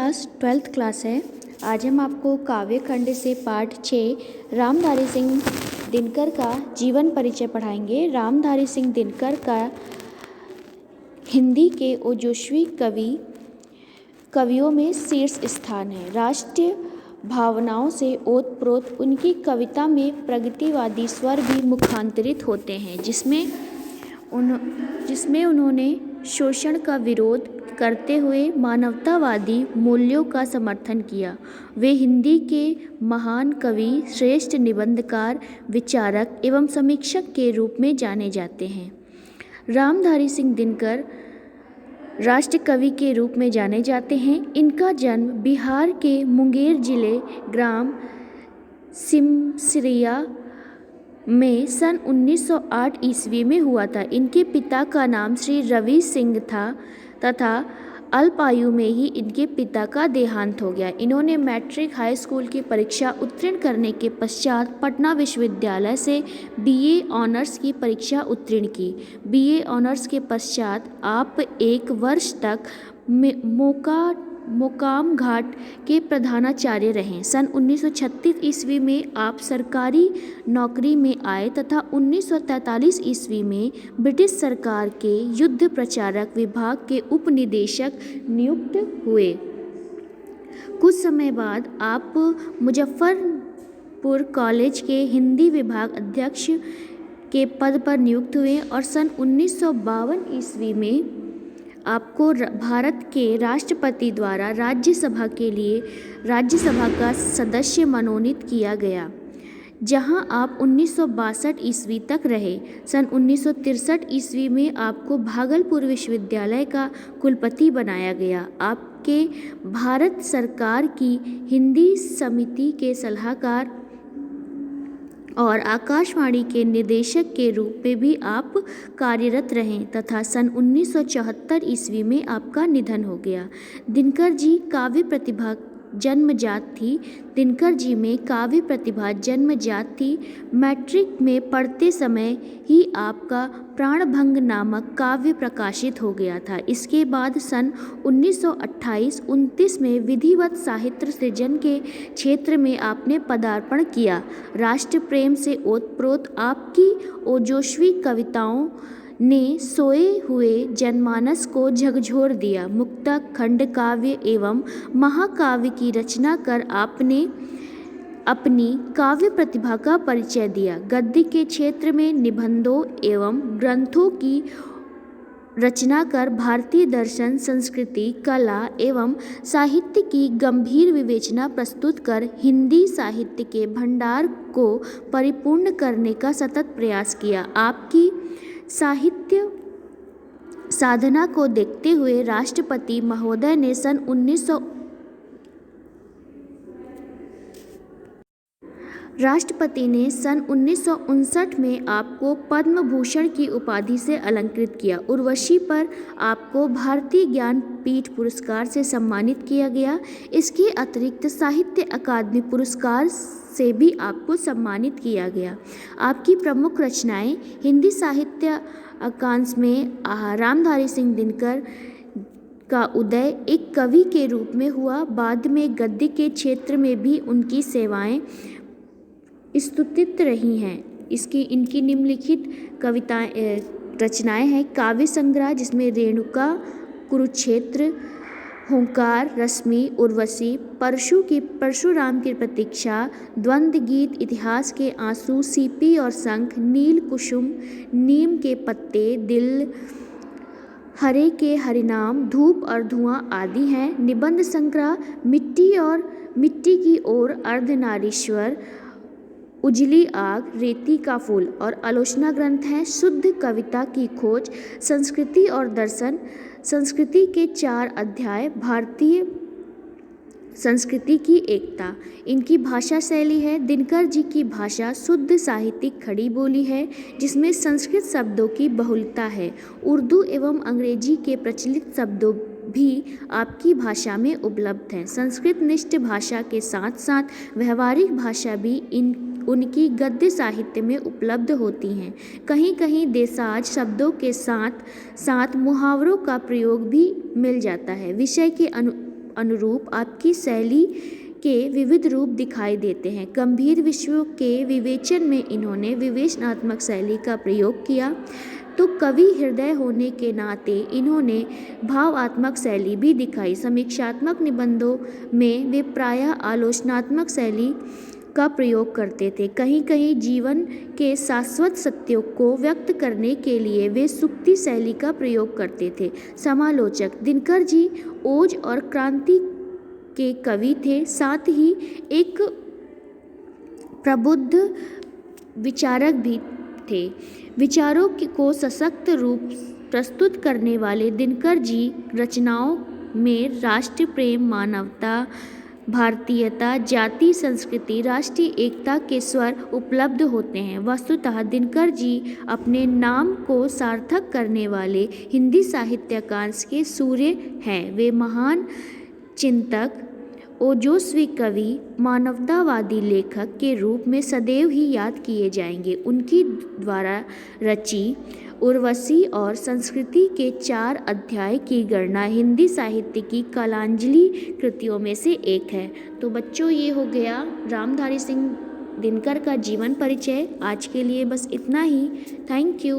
Class 12th class है। आज हम आपको काव्य खंड से पाठ 6 रामधारी सिंह दिनकर का जीवन परिचय पढ़ाएंगे। रामधारी सिंह दिनकर का हिंदी के ओजस्वी कवियों में शीर्ष स्थान है। राष्ट्रीय भावनाओं से ओतप्रोत उनकी कविता में प्रगतिवादी स्वर भी मुखांतरित होते हैं, जिसमें उन्होंने शोषण का विरोध करते हुए मानवतावादी मूल्यों का समर्थन किया। वे हिंदी के महान कवि, श्रेष्ठ निबंधकार, विचारक एवं समीक्षक के रूप में जाने जाते हैं। रामधारी सिंह दिनकर राष्ट्र कवि के रूप में जाने जाते हैं। इनका जन्म बिहार के मुंगेर जिले ग्राम सिमरिया में सन 1908 ईस्वी में हुआ था। इनके पिता का नाम श्री रवि सिंह था तथा अल्पायु में ही इनके पिता का देहांत हो गया। इन्होंने मैट्रिक हाई स्कूल की परीक्षा उत्तीर्ण करने के पश्चात पटना विश्वविद्यालय से बीए ऑनर्स की परीक्षा उत्तीर्ण की। बीए ऑनर्स के पश्चात आप 1 वर्ष तक मोकाम घाट के प्रधानाचार्य रहे। सन 1936 ईस्वी में आप सरकारी नौकरी में आए तथा 1943 ईस्वी में ब्रिटिश सरकार के युद्ध प्रचारक विभाग के उपनिदेशक नियुक्त हुए। कुछ समय बाद आप मुजफ्फरपुर कॉलेज के हिंदी विभाग अध्यक्ष के पद पर नियुक्त हुए और सन 1952 ईस्वी में आपको भारत के राष्ट्रपति द्वारा राज्यसभा का सदस्य मनोनीत किया गया, जहां आप 1962 ईस्वी तक रहे। सन 1963 ईस्वी में आपको भागलपुर विश्वविद्यालय का कुलपति बनाया गया। आपके भारत सरकार की हिंदी समिति के सलाहकार और आकाशवाणी के निदेशक के रूप में भी आप कार्यरत रहे तथा सन 1974 ईस्वी में आपका निधन हो गया। दिनकर जी काव्य प्रतिभा जन्मजात थी। दिनकर जी में काव्य प्रतिभा जन्मजात थी। मैट्रिक में पढ़ते समय ही आपका प्राणभंग नामक काव्य प्रकाशित हो गया था। इसके बाद सन 1928-29 में विधिवत साहित्य सृजन के क्षेत्र में आपने पदार्पण किया। राष्ट्र प्रेम से ओतप्रोत आपकी ओजस्वी कविताओं ने सोए हुए जनमानस को झकझोर दिया। मुक्तक, खंड काव्य एवं महाकाव्य की रचना कर आपने अपनी काव्य प्रतिभा का परिचय दिया। गद्य के क्षेत्र में निबंधों एवं ग्रंथों की रचना कर भारतीय दर्शन, संस्कृति, कला एवं साहित्य की गंभीर विवेचना प्रस्तुत कर हिंदी साहित्य के भंडार को परिपूर्ण करने का सतत प्रयास किया। आपकी साहित्य साधना को देखते हुए राष्ट्रपति महोदय ने सन 1959 में आपको पद्म भूषण की उपाधि से अलंकृत किया। उर्वशी पर आपको भारतीय ज्ञानपीठ पुरस्कार से सम्मानित किया गया। इसके अतिरिक्त साहित्य अकादमी पुरस्कार से भी आपको सम्मानित किया गया। आपकी प्रमुख रचनाएं हिंदी साहित्य आकांक्ष में रामधारी सिंह दिनकर का उदय एक कवि के रूप में हुआ। बाद में गद्य के क्षेत्र में भी उनकी सेवाएं स्तुतित रही हैं। इनकी निम्नलिखित रचनाएं हैं। काव्य संग्रह, जिसमें रेणुका, कुरुक्षेत्र, हुंकार, रश्मि, उर्वशी, परशुराम की प्रतीक्षा, द्वंद्व गीत, इतिहास के आंसू, सीपी और शंख, नील कुसुम, नीम के पत्ते, दिल, हरे के हरिनाम, धूप और धुआं आदि हैं। निबंध संग्रह मिट्टी की ओर, अर्धनारीश्वर, उजली आग, रेती का फूल और आलोचना ग्रंथ हैं। शुद्ध कविता की खोज, संस्कृति और दर्शन, संस्कृति के 4 अध्याय, भारतीय संस्कृति की एकता। इनकी भाषा शैली है। दिनकर जी की भाषा शुद्ध साहित्यिक खड़ी बोली है, जिसमें संस्कृत शब्दों की बहुलता है। उर्दू एवं अंग्रेजी के प्रचलित शब्दों भी आपकी भाषा में उपलब्ध हैं। संस्कृत निष्ठ भाषा के साथ साथ व्यवहारिक भाषा भी उनकी गद्य साहित्य में उपलब्ध होती हैं। कहीं कहीं देशाज शब्दों के साथ साथ मुहावरों का प्रयोग भी मिल जाता है। विषय के अनुरूप आपकी शैली के विविध रूप दिखाई देते हैं। गंभीर विषयों के विवेचन में इन्होंने विवेचनात्मक शैली का प्रयोग किया, तो कवि हृदय होने के नाते इन्होंने भावात्मक शैली भी दिखाई। समीक्षात्मक निबंधों में वे प्रायः आलोचनात्मक शैली का प्रयोग करते थे। कहीं कहीं जीवन के शाश्वत सत्यों को व्यक्त करने के लिए वे सूक्ति शैली का प्रयोग करते थे। समालोचक दिनकर जी ओज और क्रांति के कवि थे, साथ ही एक प्रबुद्ध विचारक भी थे। विचारों को सशक्त रूप प्रस्तुत करने वाले दिनकर जी रचनाओं में राष्ट्र प्रेम, मानवता, भारतीयता, जाति, संस्कृति, राष्ट्रीय एकता के स्वर उपलब्ध होते हैं। वस्तुतः दिनकर जी अपने नाम को सार्थक करने वाले हिंदी साहित्यकार के सूर्य हैं। वे महान चिंतक, ओजस्वी कवि, मानवतावादी लेखक के रूप में सदैव ही याद किए जाएंगे। उनकी द्वारा रची उर्वशी और संस्कृति के 4 अध्याय की गणना हिंदी साहित्य की कलांजलि कृतियों में से एक है। तो बच्चों, ये हो गया रामधारी सिंह दिनकर का जीवन परिचय। आज के लिए बस इतना ही। Thank you.